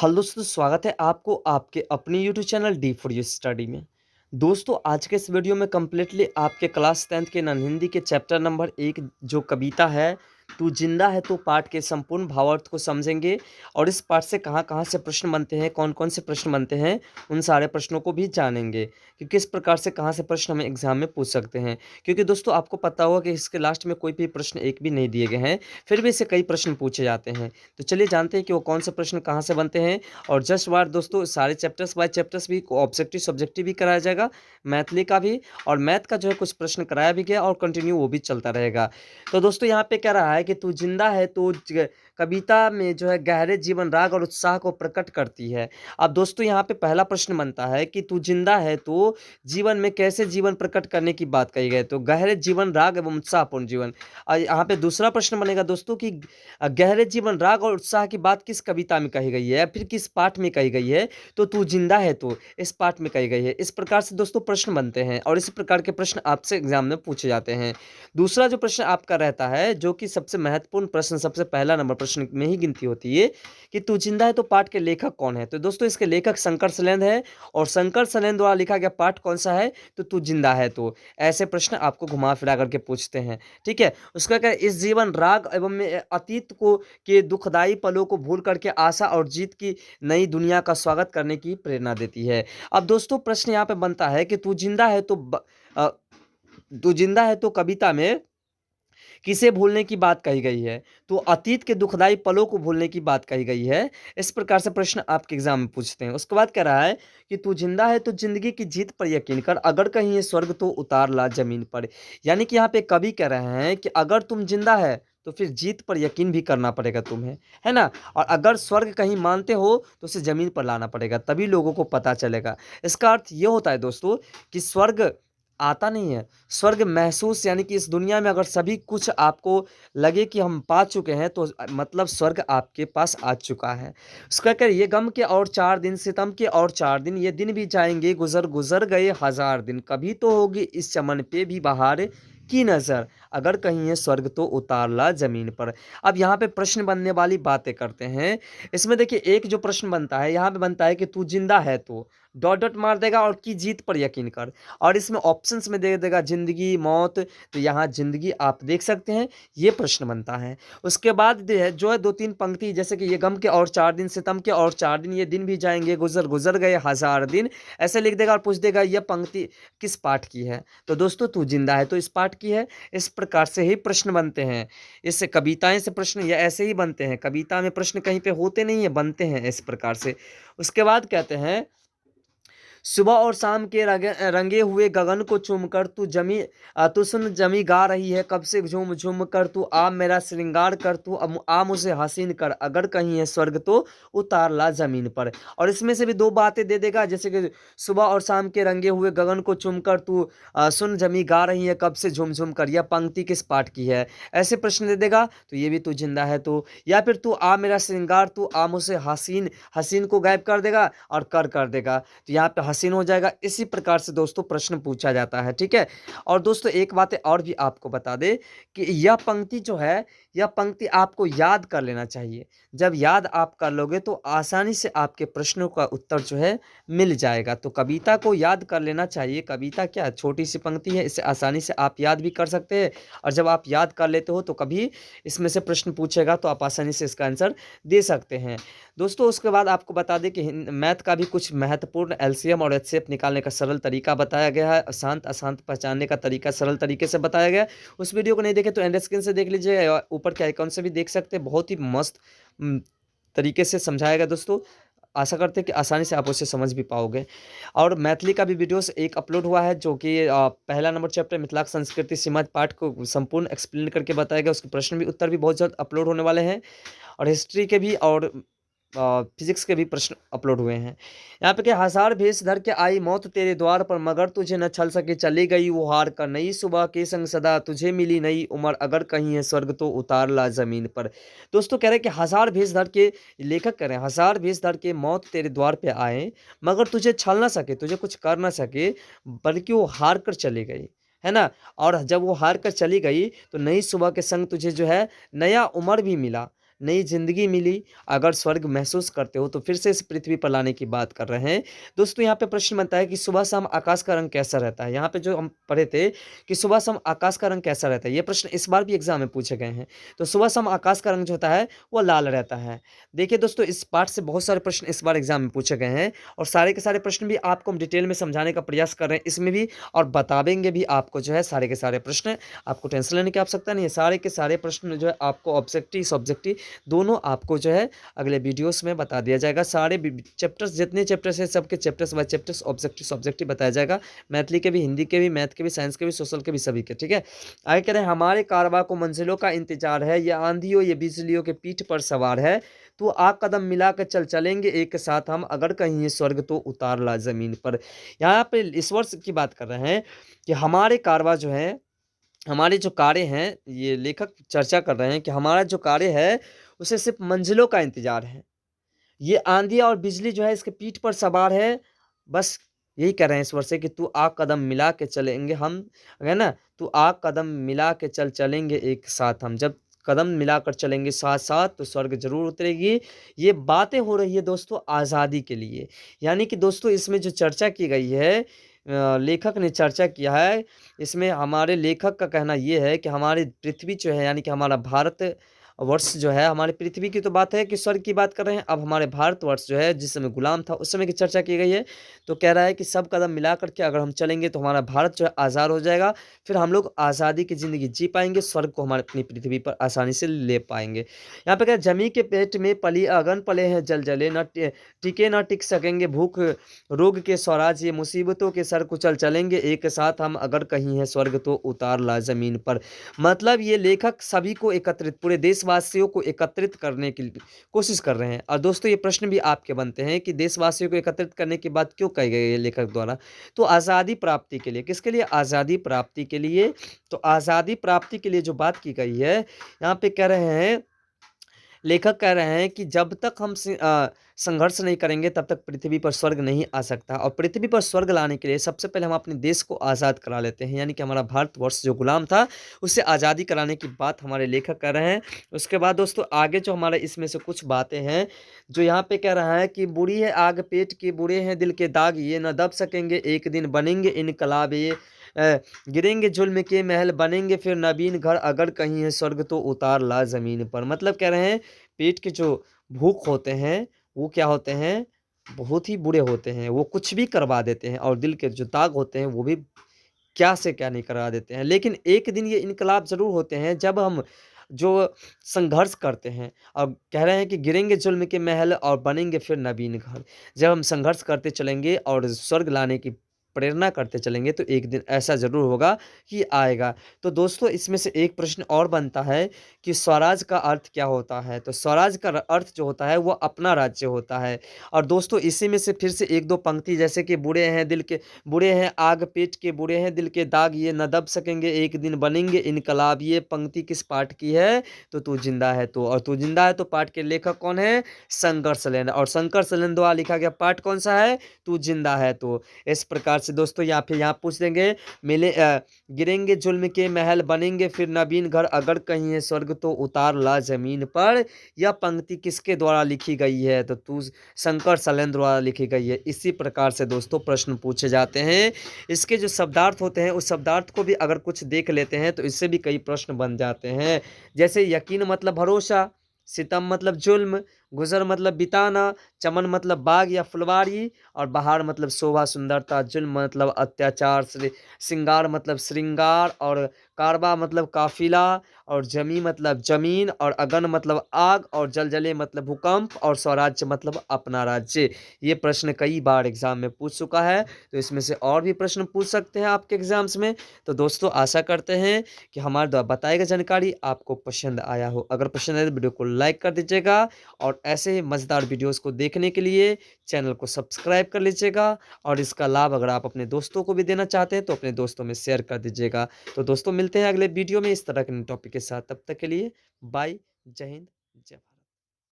Hello दोस्तों, स्वागत है आपको आपके अपने YouTube channel D for you study में। दोस्तों, आज के इस वीडियो में कम्प्लीटली आपके क्लास 10th के नॉन हिंदी के चैप्टर नंबर 1 जो कविता है तू जिंदा है तो पाठ के संपूर्ण भावार्थ को समझेंगे। और इस पाठ से कहाँ कहाँ से प्रश्न बनते हैं, कौन कौन से प्रश्न बनते हैं, उन सारे प्रश्नों को भी जानेंगे कि किस प्रकार से कहाँ से प्रश्न हमें एग्जाम में पूछ सकते हैं। क्योंकि दोस्तों, आपको पता होगा कि इसके लास्ट में कोई भी प्रश्न एक भी नहीं दिए गए हैं, फिर भी इससे कई प्रश्न पूछे जाते हैं। तो चलिए जानते हैं कि वो कौन से प्रश्न कहाँ से बनते हैं। और जस्ट वार दोस्तों, सारे चैप्टर्स बाय चैप्टर्स भी ऑब्जेक्टिव सब्जेक्टिव भी कराया जाएगा, मैथली का भी, और मैथ का जो है कुछ प्रश्न कराया भी गया और कंटिन्यू वो भी चलता रहेगा। तो दोस्तों, यहाँ पे क्या रहा है कि तू जिंदा है तो कविता में जो है गहरे जीवन राग और उत्साह को प्रकट करती है। अब दोस्तों, यहाँ पे पहला प्रश्न बनता है कि तू जिंदा है तो जीवन में कैसे जीवन प्रकट करने की बात कही गई, तो गहरे जीवन राग एवं उत्साहपूर्ण जीवन। और यहाँ पे दूसरा प्रश्न बनेगा दोस्तों कि गहरे जीवन राग और उत्साह की बात किस कविता में कही गई है या फिर किस पाठ में कही गई है, तो तू जिंदा है तो इस पाठ में कही गई है। इस प्रकार से दोस्तों प्रश्न बनते हैं और इस प्रकार के प्रश्न आपसे एग्जाम में पूछे जाते हैं। दूसरा जो प्रश्न आपका रहता है, जो कि सबसे महत्वपूर्ण प्रश्न, सबसे पहला नंबर प्रश्न में ही गिनती होती है कि तू जिंदा है तो पाठ के लेखक कौन है। तो दोस्तों, इसके लेखक शंकर सलेंद्र है और शंकर सलेंद्र द्वारा लिखा गया पाठ कौन सा है, तो तू जिंदा है तो। ऐसे प्रश्न आपको घुमा फिरा करके पूछते हैं। ठीक है, उसका क्या, इस जीवन राग एवं अतीत को के दुखदाई पलों को भूल करके आशा और जीत की नई दुनिया का स्वागत करने की प्रेरणा देती है। अब दोस्तों, प्रश्न यहाँ पे बनता है कि तू जिंदा है तो अ, तू जिंदा है तो कविता में किसे भूलने की बात कही गई है, तो अतीत के दुखदाई पलों को भूलने की बात कही गई है। इस प्रकार से प्रश्न आपके एग्जाम में पूछते हैं। उसके बाद कह रहा है कि तू जिंदा है तो जिंदगी की जीत पर यकीन कर, अगर कहीं ये स्वर्ग तो उतार ला जमीन पर। यानी कि यहाँ पे कवि कह रहे हैं कि अगर तुम जिंदा है तो फिर जीत पर यकीन भी करना पड़ेगा तुम्हें, है ना। और अगर स्वर्ग कहीं मानते हो तो उसे जमीन पर लाना पड़ेगा, तभी लोगों को पता चलेगा। इसका अर्थ ये होता है दोस्तों कि स्वर्ग आता नहीं है, स्वर्ग महसूस, यानी कि इस दुनिया में अगर सभी कुछ आपको लगे कि हम पा चुके हैं तो मतलब स्वर्ग आपके पास आ चुका है। उसका क्या, ये गम के और 4 दिन, सितम के और 4 दिन, ये दिन भी जाएंगे गुजर, गुजर गए 1000 दिन, कभी तो होगी इस चमन पे भी बहार की नज़र, अगर कहीं है स्वर्ग तो उतार ला जमीन पर। अब यहाँ पे प्रश्न बनने वाली बातें करते हैं। इसमें देखिए, एक जो प्रश्न बनता है यहाँ पे बनता है कि तू जिंदा है तो डॉट डॉट मार देगा और की जीत पर यकीन कर, और इसमें ऑप्शंस में दे देगा जिंदगी मौत, तो यहाँ जिंदगी आप देख सकते हैं, ये प्रश्न बनता है। उसके बाद जो है 2-3 पंक्ति, जैसे कि ये गम के और 4 दिन, सितम के और 4 दिन, ये दिन भी जाएंगे गुजर, गुजर गए 1000 दिन, ऐसे लिख देगा और पूछ देगा यह पंक्ति किस पाठ की है, तो दोस्तों तू जिंदा है तो इस पाठ की है। इस प्रकार से ही प्रश्न बनते हैं। इससे कविताएं से प्रश्न या ऐसे ही बनते हैं, कविता में प्रश्न कहीं पे होते नहीं है, बनते हैं इस प्रकार से। उसके बाद कहते हैं, सुबह और शाम के रंगे हुए गगन को चूमकर तू सुन जमी गा रही है कब से झूम झूम कर, तू आ मेरा श्रृंगार कर, तू आ मुझे हसीन कर, अगर कहीं है स्वर्ग तो उतार ला जमीन पर। और इसमें से भी दो बातें दे देगा, जैसे कि सुबह और शाम के रंगे हुए गगन को चूमकर तू सुन जमी गा रही है कब से झूम झूम कर, यह पंक्ति किस पाठ की है, ऐसे प्रश्न दे देगा, तो ये भी तू जिंदा है तो। या फिर तू आ मेरा श्रृंगार, तू आ मुझे हसीन, हसीन को गायब कर देगा और कर देगा, तो यहाँ पे हसीन हो जाएगा। इसी प्रकार से दोस्तों प्रश्न पूछा जाता है। ठीक है, और दोस्तों एक बात और भी आपको बता दे कि यह पंक्ति जो है, यह पंक्ति आपको याद कर लेना चाहिए। जब याद आप कर लोगे तो आसानी से आपके प्रश्नों का उत्तर जो है मिल जाएगा। तो कविता को याद कर लेना चाहिए। कविता क्या छोटी सी पंक्ति है, इसे आसानी से आप याद भी कर सकते हैं, और जब आप याद कर लेते हो तो कभी इसमें से प्रश्न पूछेगा तो आप आसानी से इसका आंसर दे सकते हैं। दोस्तों, उसके बाद आपको बता दें कि मैथ का भी कुछ महत्वपूर्ण एलसीएम और एचसीएफ निकालने का सरल तरीका बताया गया है, अशांत अशांत पहचानने का तरीका सरल तरीके से बताया गया है। उस वीडियो को नहीं देखे तो एंड स्क्रीन से देख लीजिए, ऊपर के आइकॉन से भी देख सकते हैं, बहुत ही मस्त तरीके से समझाया गया दोस्तों। आशा करते हैं कि आसानी से आप उसे समझ भी पाओगे। और मैथिली का भी वीडियोस एक अपलोड हुआ है, जो कि पहला नंबर चैप्टर मिथिला संस्कृति सीमांत पाठ को संपूर्ण एक्सप्लेन करके बताया गया। उसके प्रश्न भी उत्तर भी बहुत जल्द अपलोड होने वाले हैं, और हिस्ट्री के भी और फिजिक्स के भी प्रश्न अपलोड हुए हैं। यहाँ पे क्या, 1000 भेष धर के आई मौत तेरे द्वार पर, मगर तुझे न छल सके चली गई वो हार कर, नई सुबह के संग सदा तुझे मिली नई उम्र, अगर कहीं है स्वर्ग तो उतार ला जमीन पर। दोस्तों कह रहे हैं कि 1000 भेष धर के, लेखक कह रहे हैं 1000 भेष धर के मौत तेरे द्वार पे आए, मगर तुझे छल ना सके, तुझे कुछ कर ना सके, बल्कि वो हार कर चली गई, है ना। और जब वो हार कर चली गई तो नई सुबह के संग तुझे जो है नया उम्र भी मिला, नई ज़िंदगी मिली, अगर स्वर्ग महसूस करते हो तो फिर से इस पृथ्वी पर लाने की बात कर रहे हैं। दोस्तों यहाँ पे प्रश्न बनता है कि सुबह-शाम आकाश का रंग कैसा रहता है? यहाँ पे जो हम पढ़े थे कि सुबह-शाम आकाश का रंग कैसा रहता है? ये प्रश्न इस बार भी एग्ज़ाम में पूछे गए हैं। तो सुबह-शाम आकाश का रंग जो होता है वो लाल रहता है। देखिए दोस्तों, इस पाठ से बहुत सारे प्रश्न इस बार एग्ज़ाम में पूछे गए हैं और सारे के सारे प्रश्न भी आपको हम डिटेल में समझाने का प्रयास कर रहे हैं इसमें भी, और बतावेंगे भी आपको जो है सारे के सारे प्रश्न। आपको टेंशन लेने की आवश्यकता नहीं है। सारे के सारे प्रश्न जो है आपको ऑब्जेक्टिव सब्जेक्टिव दोनों आपको जो है अगले वीडियोस में बता दिया जाएगा। सारे चैप्टर्स, जितने चैप्टर्स हैं सबके chapters by chapters objective subjective बताया जाएगा। मैथिली के भी, हिंदी के भी, मैथ के भी, साइंस के भी, सोशल के भी, सभी के। ठीक है, आगे कह रहे हैं हमारे कारवां को मंजिलों का इंतजार है, ये आंधियों ये बिजलियों के पीठ पर सवार है, तो आ कदम मिला कर चल चलेंगे एक साथ हम, अगर कहीं ये स्वर्ग तो उतार ला जमीन पर। यहाँ पे इस वर्ष की बात कर रहे हैं कि हमारे कारवां जो है, हमारे जो कार्य हैं, ये लेखक चर्चा कर रहे हैं कि हमारा जो कार्य है उसे सिर्फ मंजिलों का इंतजार है। ये आंधी और बिजली जो है इसके पीठ पर सवार है। बस यही कह रहे हैं ईश्वर से कि तू आ कदम मिला के चलेंगे हम, है ना? तू आ कदम मिला के चल चलेंगे एक साथ हम। जब कदम मिलाकर चलेंगे साथ-साथ तो स्वर्ग ज़रूर उतरेगी। ये बातें हो रही है दोस्तों आज़ादी के लिए। यानी कि दोस्तों इसमें जो चर्चा की गई है, लेखक ने चर्चा किया है, इसमें हमारे लेखक का कहना ये है कि हमारी पृथ्वी जो है, यानी कि हमारा भारत वर्ष जो है, हमारी पृथ्वी की तो बात है कि स्वर्ग की बात कर रहे हैं। अब हमारे भारतवर्ष जो है जिस समय गुलाम था उस समय की चर्चा की गई है। तो कह रहा है कि सब कदम मिलाकर के अगर हम चलेंगे तो हमारा भारत जो है आज़ाद हो जाएगा। फिर हम लोग आज़ादी की ज़िंदगी जी पाएँगे, स्वर्ग को हमारे अपनी पृथ्वी पर आसानी से ले पाएँगे। यहाँ पे क्या है, जमी के पेट में पली अगन पले हैं जल-जले, न टिके न टिक सकेंगे भूख रोग के स्वराज, ये मुसीबतों के सर कुचल चलेंगे एक साथ हम, अगर कहीं है स्वर्ग तो उतार ला ज़मीन पर। मतलब ये लेखक सभी को एकत्रित, पूरे देशवासियों को एकत्रित करने की कोशिश कर रहे हैं। और दोस्तों ये प्रश्न भी आपके बनते हैं कि देशवासियों को एकत्रित करने की बात क्यों कही गई है लेखक द्वारा? तो आज़ादी प्राप्ति के लिए। किसके लिए? आज़ादी प्राप्ति के लिए। तो आज़ादी प्राप्ति के लिए जो बात की गई है, यहाँ पे कह रहे हैं, लेखक कह रहे हैं कि जब तक हम संघर्ष नहीं करेंगे तब तक पृथ्वी पर स्वर्ग नहीं आ सकता, और पृथ्वी पर स्वर्ग लाने के लिए सबसे पहले हम अपने देश को आज़ाद करा लेते हैं। यानी कि हमारा भारतवर्ष जो गुलाम था उसे आज़ादी कराने की बात हमारे लेखक कर रहे हैं। उसके बाद दोस्तों आगे जो हमारे इसमें से कुछ बातें हैं जो यहाँ पे कह रहा है कि बुरी है आग पेट की, बुरे हैं दिल के दाग, ये न दब सकेंगे एक दिन बनेंगे इनकलाब, ये गिरेंगे जुल्म के महल बनेंगे फिर नवीन घर, अगर कहीं है स्वर्ग तो उतार ला ज़मीन पर। मतलब कह रहे हैं पेट के जो भूख होते हैं वो क्या होते हैं, बहुत ही बुरे होते हैं, वो कुछ भी करवा देते हैं, और दिल के जो दाग होते हैं वो भी क्या से क्या नहीं करवा देते हैं। लेकिन एक दिन ये इनकलाब ज़रूर होते हैं जब हम जो संघर्ष करते हैं, और कह रहे हैं कि गिरेंगे जुल्म के महल और बनेंगे फिर नवीन घर। जब हम संघर्ष करते चलेंगे और स्वर्ग लाने की प्रेरणा करते चलेंगे तो एक दिन ऐसा ज़रूर होगा कि आएगा। तो दोस्तों इसमें से एक प्रश्न और बनता है कि स्वराज का अर्थ क्या होता है? तो स्वराज का अर्थ जो होता है वो अपना राज्य होता है। और दोस्तों इसी में से फिर से 1-2 पंक्ति, जैसे कि बुरे हैं दिल के, बुरे हैं आग पेट के, बुरे हैं दिल के दाग, ये न दब सकेंगे एक दिन बनेंगे इनकलाब। ये पंक्ति किस पाठ की है? तो तू जिंदा है तो। और तू जिंदा है तो पाठ के लेखक कौन है? शंकर सलेन। और शंकर सलेन द्वारा लिखा गया पाठ कौन सा है? तू जिंदा है तो। इस प्रकार से दोस्तों यहाँ पूछ देंगे, मिले गिरेंगे जुल्म के महल बनेंगे फिर नवीन घर, अगर कहीं है स्वर्ग तो उतार ला जमीन पर। यह पंक्ति किसके द्वारा लिखी गई है? तो तू शंकर सलेन द्वारा लिखी गई है। इसी प्रकार से दोस्तों प्रश्न पूछे जाते हैं। इसके जो शब्दार्थ होते हैं उस शब्दार्थ को भी अगर कुछ देख लेते हैं तो इससे भी कई प्रश्न बन जाते हैं। जैसे यकीन मतलब भरोसा, सितम मतलब जुल्म, गुजर मतलब बिताना, चमन मतलब बाग या फुलवारी, और बहार मतलब शोभा सुंदरता, जुल्म मतलब अत्याचार, श्रृंगार मतलब श्रृंगार, और कारबा मतलब काफिला, और जमी मतलब जमीन, और अगन मतलब आग, और जलजले मतलब भूकंप, और स्वराज्य मतलब अपना राज्य। ये प्रश्न कई बार एग्जाम में पूछ चुका है, तो इसमें से और भी प्रश्न पूछ सकते हैं आपके एग्जाम्स में। तो दोस्तों आशा करते हैं कि हमारे द्वारा बताई गई जानकारी आपको पसंद आया हो। अगर पसंद आए तो वीडियो को लाइक कर दीजिएगा, और ऐसे ही मज़ेदार वीडियोस को देखने के लिए चैनल को सब्सक्राइब कर लीजिएगा, और इसका लाभ अगर आप अपने दोस्तों को भी देना चाहते हैं तो अपने दोस्तों में शेयर कर दीजिएगा। तो दोस्तों मिलते हैं अगले वीडियो में इस तरह के टॉपिक के साथ। तब तक के लिए बाय, जय हिंद, जय भारत।